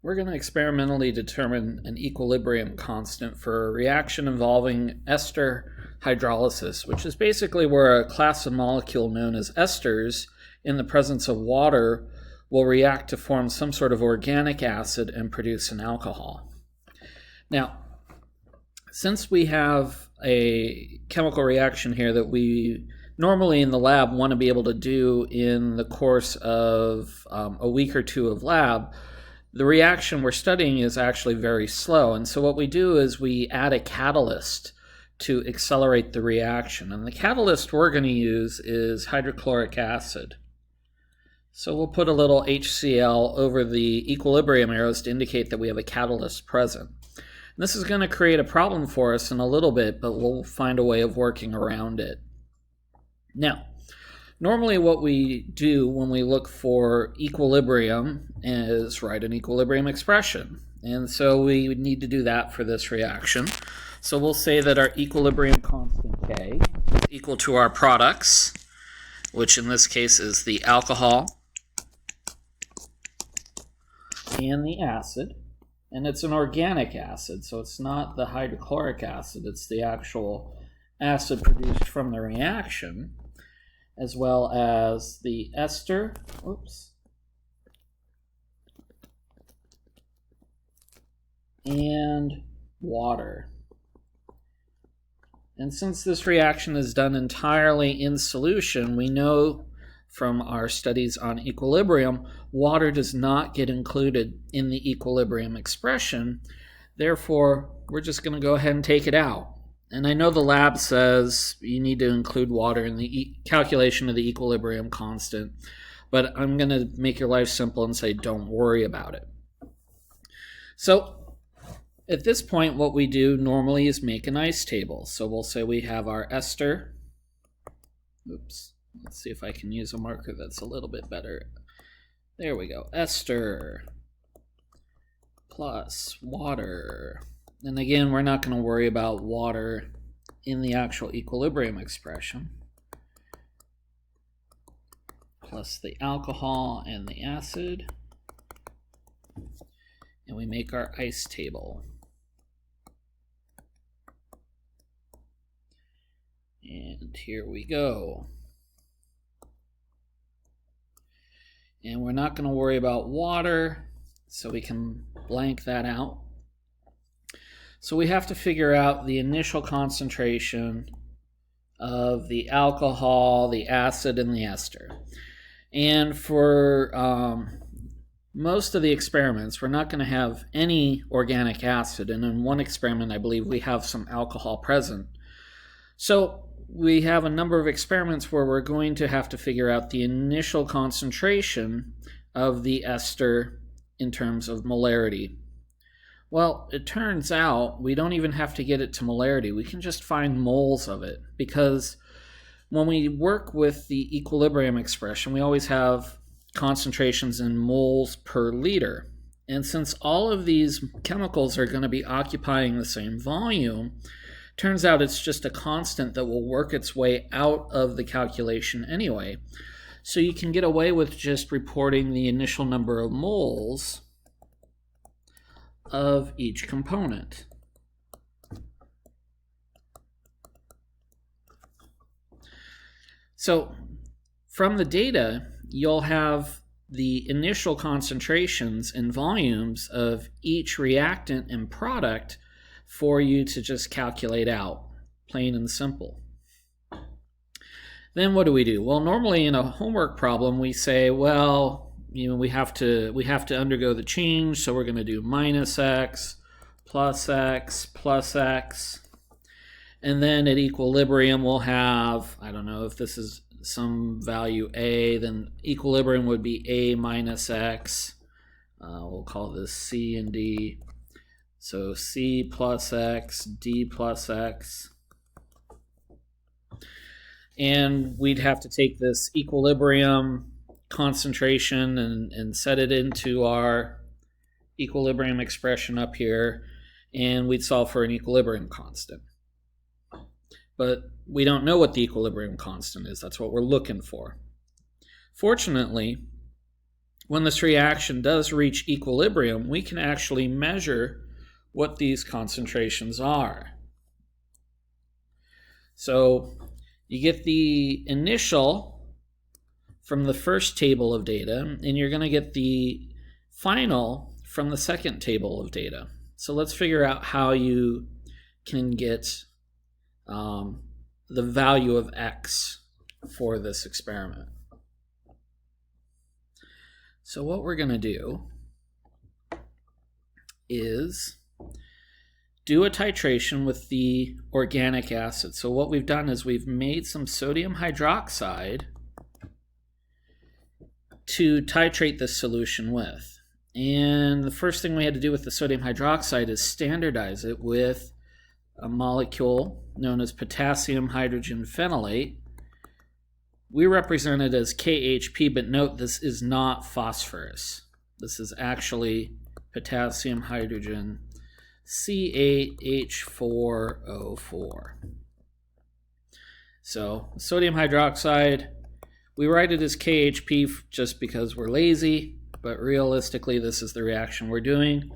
we're going to experimentally determine an equilibrium constant for a reaction involving ester hydrolysis, which is basically where a class of molecule known as esters in the presence of water will react to form some sort of organic acid and produce an alcohol. Now, since we have a chemical reaction here that we normally in the lab want to be able to do in the course of a week or two of lab, the reaction we're studying is actually very slow. And so what we do is we add a catalyst to accelerate the reaction. And the catalyst we're going to use is hydrochloric acid. So we'll put a little HCl over the equilibrium arrows to indicate that we have a catalyst present. And this is going to create a problem for us in a little bit, but we'll find a way of working around it. Now, normally what we do when we look for equilibrium is write an equilibrium expression. And so we would need to do that for this reaction. So we'll say that our equilibrium constant K is equal to our products, which in this case is the alcohol and the acid. And it's an organic acid, so it's not the hydrochloric acid, it's the actual acid produced from the reaction, as well as the ester, and water. And since this reaction is done entirely in solution, we know from our studies on equilibrium, water does not get included in the equilibrium expression. Therefore, we're just going to go ahead and take it out. And I know the lab says you need to include water in the calculation of the equilibrium constant, but I'm going to make your life simple and say don't worry about it. So at this point, what we do normally is make an ice table. So we'll say we have our ester. Let's see if I can use a marker that's a little bit better. There we go. Ester plus water. And again, we're not going to worry about water in the actual equilibrium expression. Plus the alcohol and the acid. And we make our ice table. And here we go. And we're not going to worry about water, so we can blank that out. So we have to figure out the initial concentration of the alcohol, the acid, and the ester. And for most of the experiments, we're not going to have any organic acid. And in one experiment, I believe we have some alcohol present. So we have a number of experiments where we're going to have to figure out the initial concentration of the ester in terms of molarity. Well, it turns out we don't even have to get it to molarity. We can just find moles of it, because when we work with the equilibrium expression, we always have concentrations in moles per liter. And since all of these chemicals are going to be occupying the same volume, turns out it's just a constant that will work its way out of the calculation anyway. So you can get away with just reporting the initial number of moles of each component. So from the data, you'll have the initial concentrations and volumes of each reactant and product for you to just calculate out, plain and simple. Then what do? Well, normally in a homework problem, we say, well, we have to undergo the change, so we're going to do minus x, plus x, plus x. And then at equilibrium, we'll have, I don't know if this is some value a, then equilibrium would be a minus x. We'll call this c and d. So C plus X, D plus X. And we'd have to take this equilibrium concentration and set it into our equilibrium expression up here, and we'd solve for an equilibrium constant. But we don't know what the equilibrium constant is. That's what we're looking for. Fortunately, when this reaction does reach equilibrium, we can actually measure what these concentrations are. So you get the initial from the first table of data, and you're going to get the final from the second table of data. So let's figure out how you can get the value of x for this experiment. So what we're going to do is do a titration with the organic acid. So what we've done is we've made some sodium hydroxide to titrate this solution with. And the first thing we had to do with the sodium hydroxide is standardize it with a molecule known as potassium hydrogen phenolate. We represent it as KHP, but note this is not phosphorus. This is actually potassium hydrogen C8H4O4. So sodium hydroxide, we write it as KHP just because we're lazy, but realistically this is the reaction we're doing.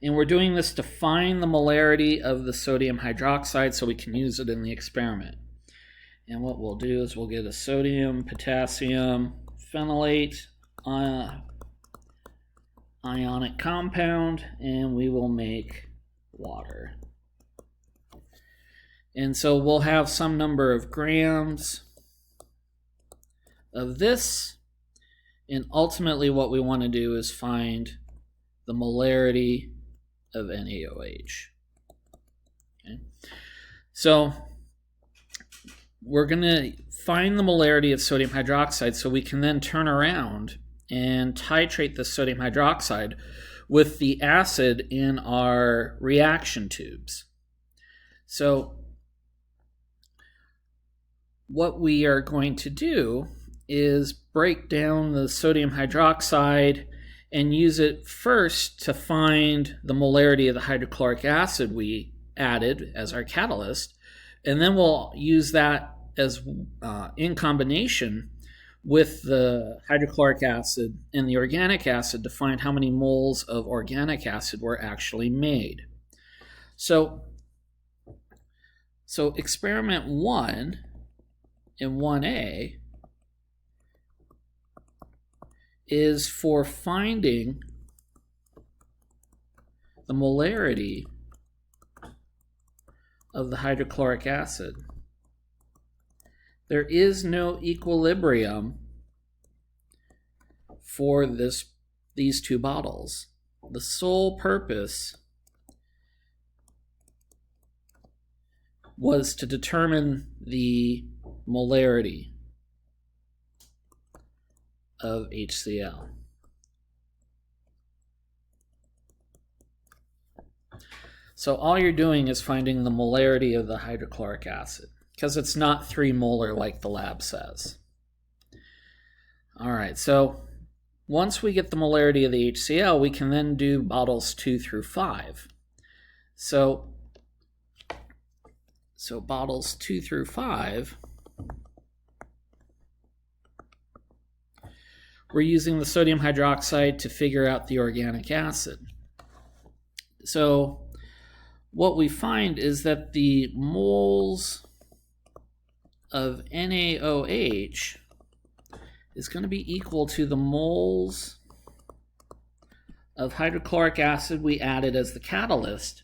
And we're doing this to find the molarity of the sodium hydroxide so we can use it in the experiment. And what we'll do is we'll get a sodium potassium phenolate ionic compound, and we will make water. And so we'll have some number of grams of this, and ultimately what we want to do is find the molarity of NaOH. Okay. So we're going to find the molarity of sodium hydroxide so we can then turn around and titrate the sodium hydroxide with the acid in our reaction tubes. So what we are going to do is break down the sodium hydroxide and use it first to find the molarity of the hydrochloric acid we added as our catalyst, and then we'll use that as in combination with the hydrochloric acid and the organic acid to find how many moles of organic acid were actually made. So experiment 1 in 1A is for finding the molarity of the hydrochloric acid. There is no equilibrium for these two bottles. The sole purpose was to determine the molarity of HCl. So all you're doing is finding the molarity of the hydrochloric acid, because it's not 3 molar like the lab says. All right, so once we get the molarity of the HCl, we can then do bottles 2 through 5. So bottles 2 through 5, we're using the sodium hydroxide to figure out the organic acid. So what we find is that the moles of NaOH is going to be equal to the moles of hydrochloric acid we added as the catalyst,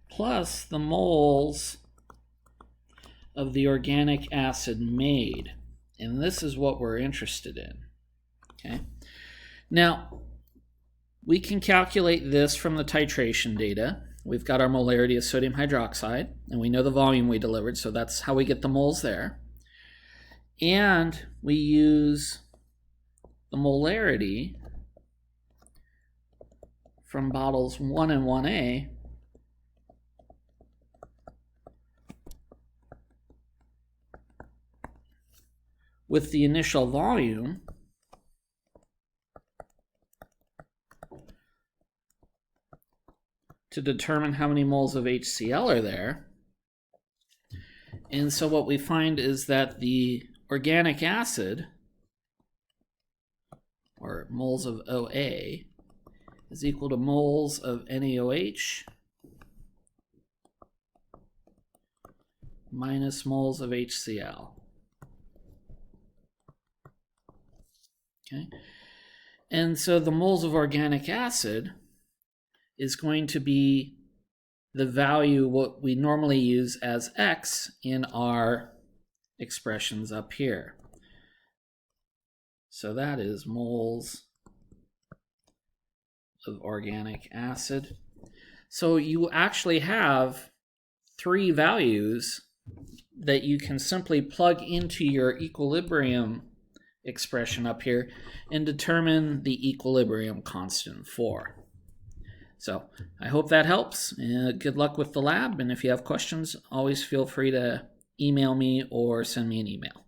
plus the moles of the organic acid made. And this is what we're interested in. Okay. Now, we can calculate this from the titration data. We've got our molarity of sodium hydroxide, and we know the volume we delivered, so that's how we get the moles there. And we use the molarity from bottles 1 and 1A with the initial volume to determine how many moles of HCl are there. And so what we find is that the organic acid, or moles of OA, is equal to moles of NaOH minus moles of HCl. Okay, and so the moles of organic acid is going to be the value what we normally use as X in our expressions up here. So that is moles of organic acid. So you actually have 3 values that you can simply plug into your equilibrium expression up here and determine the equilibrium constant for. So I hope that helps. Good luck with the lab, and if you have questions, always feel free to email me or send me an email.